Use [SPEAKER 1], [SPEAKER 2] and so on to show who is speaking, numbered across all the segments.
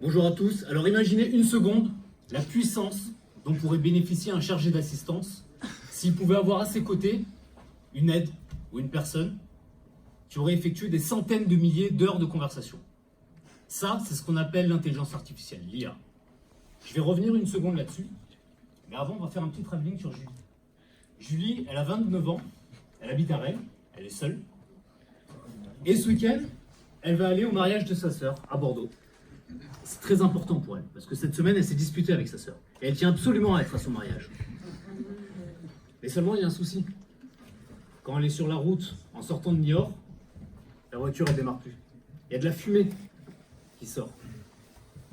[SPEAKER 1] Bonjour à tous. Alors imaginez une seconde la puissance dont pourrait bénéficier un chargé d'assistance s'il pouvait avoir à ses côtés une aide ou une personne qui aurait effectué des centaines de milliers d'heures de conversation. Ça, c'est ce qu'on appelle l'intelligence artificielle, l'IA. Je vais revenir une seconde là-dessus, mais avant, on va faire un petit travelling sur Julie. Julie, elle a 29 ans, elle habite à Rennes, elle est seule. Et ce week-end, elle va aller au mariage de sa sœur à Bordeaux. C'est très important pour elle, parce que cette semaine, elle s'est disputée avec sa sœur. Et elle tient absolument à être à son mariage. Mais seulement, il y a un souci. Quand elle est sur la route, en sortant de Niort, la voiture, elle démarre plus. Il y a de la fumée qui sort.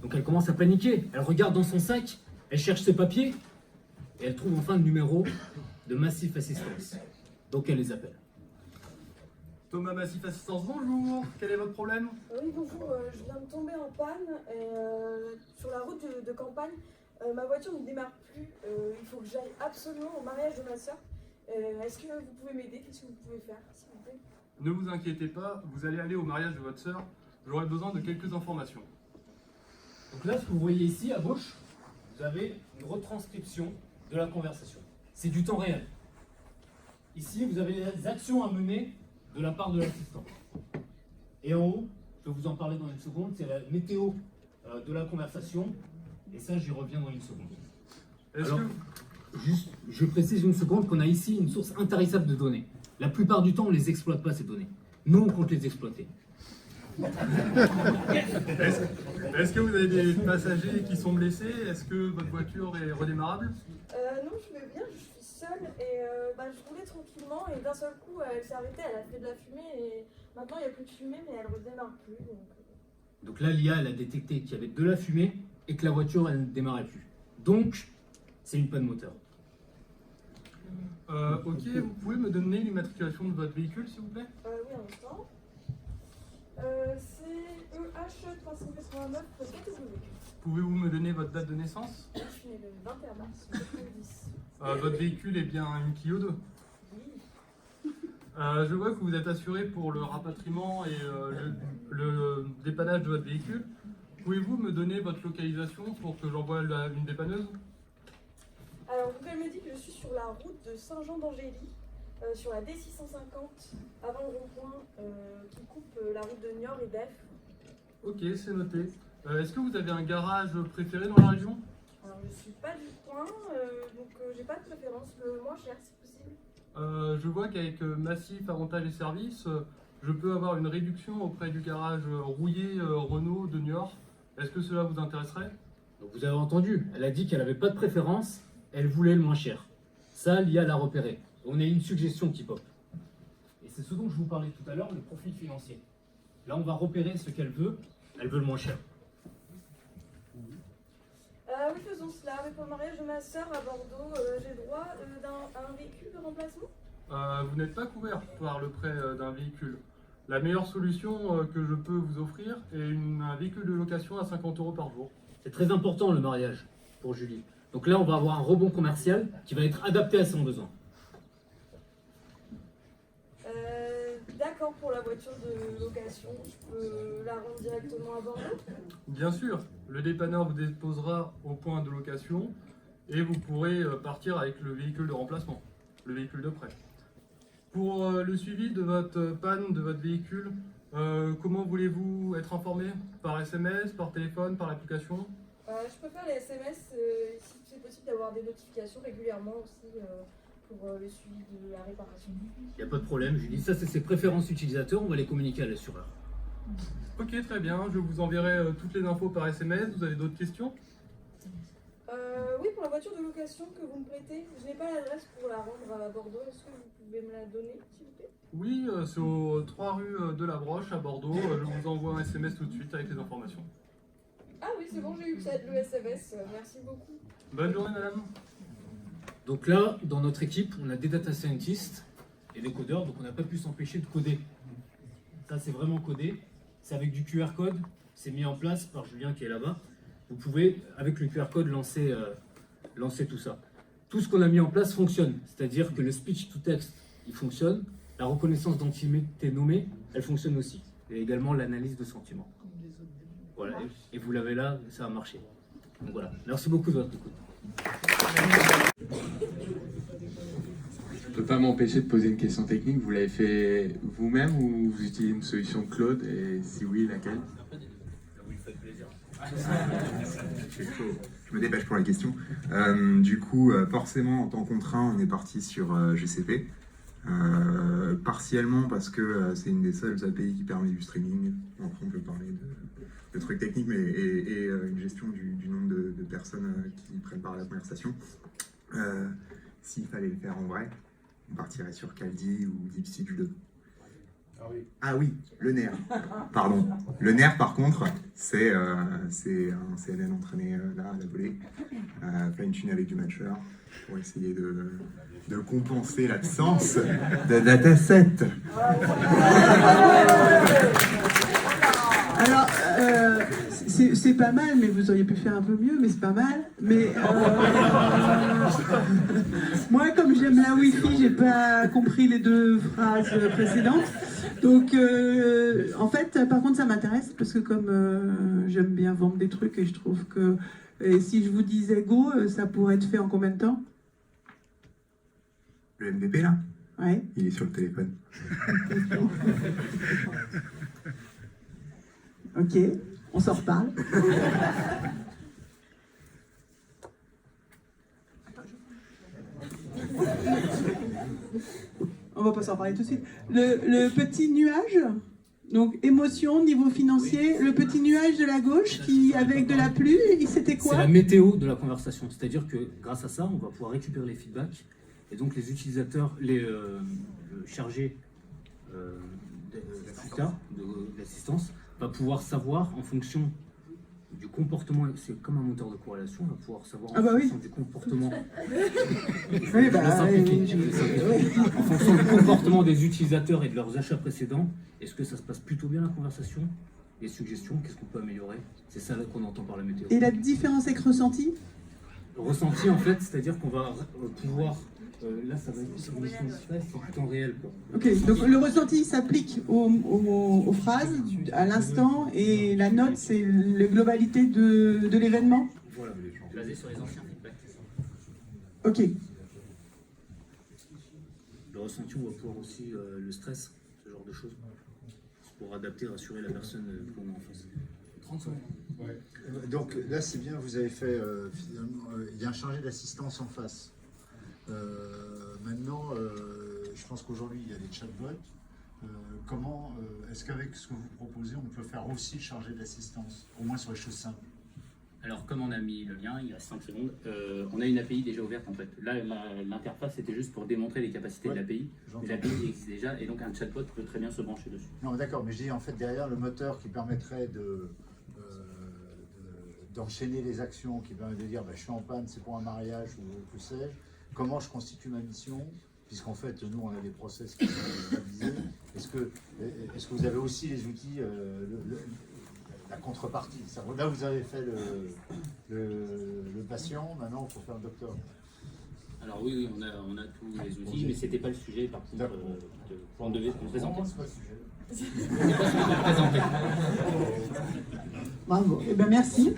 [SPEAKER 1] Donc elle commence à paniquer. Elle regarde dans son sac, elle cherche ses papiers, et elle trouve enfin le numéro de Massif Assistance. Donc elle les appelle.
[SPEAKER 2] Thomas Massif Assistance, bonjour. Quel est votre problème?
[SPEAKER 3] Oui, bonjour, je viens de tomber en panne et, sur la route de campagne. Ma voiture ne démarre plus. Il faut que j'aille absolument au mariage de ma soeur. Est-ce que vous pouvez m'aider? Qu'est-ce que vous pouvez faire, s'il vous plaît?
[SPEAKER 2] Ne vous inquiétez pas, vous allez aller au mariage de votre sœur. J'aurai besoin de quelques informations.
[SPEAKER 1] Donc là, ce que vous voyez ici, à gauche, vous avez une retranscription de la conversation. C'est du temps réel. Ici, vous avez les actions à mener de la part de l'assistant. Et en haut, je vais vous en parler dans une seconde, c'est la météo de la conversation. Et ça, j'y reviens dans une seconde. Alors, juste, je précise une seconde qu'on a ici une source intarissable de données. La plupart du temps, on ne les exploite pas, ces données. Nous, on compte les exploiter.
[SPEAKER 2] Est-ce que vous avez des passagers qui sont blessés? Est-ce que votre voiture est redémarrable?
[SPEAKER 3] Non, je vais bien, je suis seule et je roulais tranquillement et d'un seul coup, elle s'est arrêtée, elle a fait de la fumée et maintenant, il n'y a plus de fumée mais elle ne redémarre plus.
[SPEAKER 1] Donc là, l'IA, elle a détecté qu'il y avait de la fumée et que la voiture, elle ne démarrait plus. Donc, c'est une panne moteur.
[SPEAKER 2] Ok, vous pouvez me donner l'immatriculation de votre véhicule, s'il vous plaît?
[SPEAKER 3] Oui, un instant. C'est EH389 KW.
[SPEAKER 2] Pouvez-vous me donner votre date de naissance?
[SPEAKER 3] Je suis née le 21 mars 2010.
[SPEAKER 2] Votre véhicule est bien une Clio 2.
[SPEAKER 3] Oui.
[SPEAKER 2] Je vois que vous êtes assuré pour le rapatriement et le dépannage de votre véhicule. Pouvez-vous me donner votre localisation pour que j'envoie une dépanneuse?
[SPEAKER 3] Alors, vous me dit que je suis sur la route de Saint-Jean d'Angély, sur la D650, avant le rond-point qui coupe la route de Niort et d'Ef.
[SPEAKER 2] Ok, c'est noté. Est-ce que vous avez un garage préféré dans la région?
[SPEAKER 3] Alors, je suis pas du coin, donc j'ai pas de préférence. Le moins cher, si possible.
[SPEAKER 2] Je vois qu'avec Massif Avantages et Services, je peux avoir une réduction auprès du garage Rouillé Renault de Niort. Est-ce que cela vous intéresserait?
[SPEAKER 1] Donc vous avez entendu, elle a dit qu'elle n'avait pas de préférence, elle voulait le moins cher. Ça, l'IA l'a repéré. On a une suggestion qui pop. Et c'est ce dont je vous parlais tout à l'heure, le profil financier. Là, on va repérer ce qu'elle veut. Elle veut le moins cher.
[SPEAKER 3] Oui, faisons cela. Mais pour le mariage de ma soeur à Bordeaux, j'ai droit à un véhicule de remplacement?
[SPEAKER 2] Vous n'êtes pas couvert par le prêt d'un véhicule. La meilleure solution que je peux vous offrir est un véhicule de location à 50 € par jour.
[SPEAKER 1] C'est très important le mariage pour Julie. Donc là, on va avoir un rebond commercial qui va être adapté à son besoin.
[SPEAKER 3] D'accord, pour la voiture de location, je peux la rendre directement à Bordeaux?
[SPEAKER 2] Bien sûr, le dépanneur vous déposera au point de location et vous pourrez partir avec le véhicule de remplacement, le véhicule de prêt. Pour le suivi de votre panne de votre véhicule, comment voulez-vous être informé? Par SMS, par téléphone, par l'application?
[SPEAKER 3] Je préfère les SMS si c'est possible d'avoir des notifications régulièrement aussi pour le suivi de la réparation.
[SPEAKER 1] Il n'y a pas de problème, Julie. Ça, c'est ses préférences utilisateurs. On va les communiquer à l'assureur.
[SPEAKER 2] Ok, très bien. Je vous enverrai toutes les infos par SMS. Vous avez d'autres questions?
[SPEAKER 3] Oui, pour la voiture de location que vous me prêtez, je n'ai pas l'adresse pour la rendre à Bordeaux. Est-ce que vous pouvez me la donner, s'il vous plaît?
[SPEAKER 2] Oui, c'est aux 3 rues de la Broche à Bordeaux. Je vous envoie un SMS tout de suite avec les informations.
[SPEAKER 3] Ah oui, c'est bon, j'ai eu le SMS. Merci beaucoup.
[SPEAKER 2] Bonne journée, madame.
[SPEAKER 1] Donc là, dans notre équipe, on a des data scientists et des codeurs, donc on n'a pas pu s'empêcher de coder. Ça, c'est vraiment codé. C'est avec du QR code. C'est mis en place par Julien qui est là-bas. Vous pouvez, avec le QR code, lancer tout ça. Tout ce qu'on a mis en place fonctionne. C'est-à-dire que le speech to text, il fonctionne. La reconnaissance d'entités nommées, elle fonctionne aussi. Et également l'analyse de sentiments. Voilà, et vous l'avez là, ça a marché. Donc voilà, merci beaucoup de votre écoute.
[SPEAKER 4] Je ne peux pas m'empêcher de poser une question technique. Vous l'avez fait vous-même ou vous utilisez une solution Claude? Et si oui, laquelle?
[SPEAKER 1] Vous me faites plaisir.
[SPEAKER 5] Je me dépêche pour la question. Du coup, forcément, en tant que contraint, on est parti sur GCP. Partiellement parce que c'est une des seules API qui permet du streaming. Après, on peut parler de trucs techniques, mais et une gestion du nombre de personnes qui prennent part à la conversation. S'il fallait le faire en vrai, on partirait sur Kaldi ou DeepSeek 2. Ah oui, le nerf. Pardon. Le nerf, par contre, c'est un CNN entraîné là à la volée, fine-tune avec du matcher, pour essayer de compenser l'absence de dataset.
[SPEAKER 6] Alors, c'est pas mal, mais vous auriez pu faire un peu mieux, mais c'est pas mal. Mais moi, comme j'aime la Wi-Fi, j'ai pas compris les 2 phrases précédentes. Donc, en fait, par contre, ça m'intéresse parce que comme j'aime bien vendre des trucs et je trouve que si je vous disais Go, ça pourrait être fait en combien de temps?
[SPEAKER 5] Le MVP là,
[SPEAKER 6] Ouais.
[SPEAKER 5] il est sur le téléphone.
[SPEAKER 6] Ok, on s'en reparle. On va pas s'en parler tout de suite. Le petit nuage, donc émotion, niveau financier, le petit nuage de la gauche qui, avec de la pluie, c'était
[SPEAKER 1] C'est
[SPEAKER 6] quoi?
[SPEAKER 1] la météo de la conversation, c'est-à-dire que grâce à ça, on va pouvoir récupérer les feedbacks et donc les utilisateurs, les chargés d'assistance, va pouvoir savoir en fonction du comportement, c'est comme un moteur de corrélation, on va pouvoir savoir en fonction du comportement.
[SPEAKER 6] Oui,
[SPEAKER 1] En fonction du comportement des utilisateurs et de leurs achats précédents, est-ce que ça se passe plutôt bien la conversation? Les suggestions, qu'est-ce qu'on peut améliorer? C'est ça qu'on entend par la météo.
[SPEAKER 6] Et la différence avec ressenti?
[SPEAKER 1] Ressenti en fait, c'est-à-dire qu'on va pouvoir là ça va être sur une mission de stress, c'est tout en réel quoi.
[SPEAKER 6] Ok, donc le ressenti s'applique aux phrases à l'instant et la note c'est la globalité de l'événement.
[SPEAKER 1] Voilà, basé sur les anciens feedbacks.
[SPEAKER 6] Ok.
[SPEAKER 1] Le ressenti, on va pouvoir aussi le stress, ce genre de choses, pour adapter, rassurer la personne qu'on a en face. 30 secondes.
[SPEAKER 7] Ouais. Donc là c'est bien, vous avez fait finalement, il y a un chargé d'assistance en face. Maintenant, je pense qu'aujourd'hui il y a des chatbots. Comment est-ce qu'avec ce que vous proposez, on peut faire aussi chargé d'assistance, au moins sur les choses simples?
[SPEAKER 1] Alors, comme on a mis le lien, il reste 5 secondes, on a une API déjà ouverte en fait. Là, l'interface était juste pour démontrer les capacités de l'API. Mais l'API existe déjà et donc un chatbot peut très bien se brancher dessus.
[SPEAKER 7] Non, d'accord, mais je dis en fait derrière le moteur qui permettrait d'enchaîner les actions, qui permet de dire bah, je suis en panne, c'est pour un mariage ou que sais-je. Comment je constitue ma mission, puisqu'en fait, nous, on a des process qui sont réalisés. Est-ce que vous avez aussi les outils, la contrepartie? Là, vous avez fait le patient, maintenant, il faut faire le docteur.
[SPEAKER 1] Alors oui, on a tous les outils, mais c'était pas le sujet, par contre, qu'on devait présenter.
[SPEAKER 7] C'est pas le sujet.
[SPEAKER 1] C'était pas ce qu'on devait présenter.
[SPEAKER 6] Bravo. Eh bien, merci.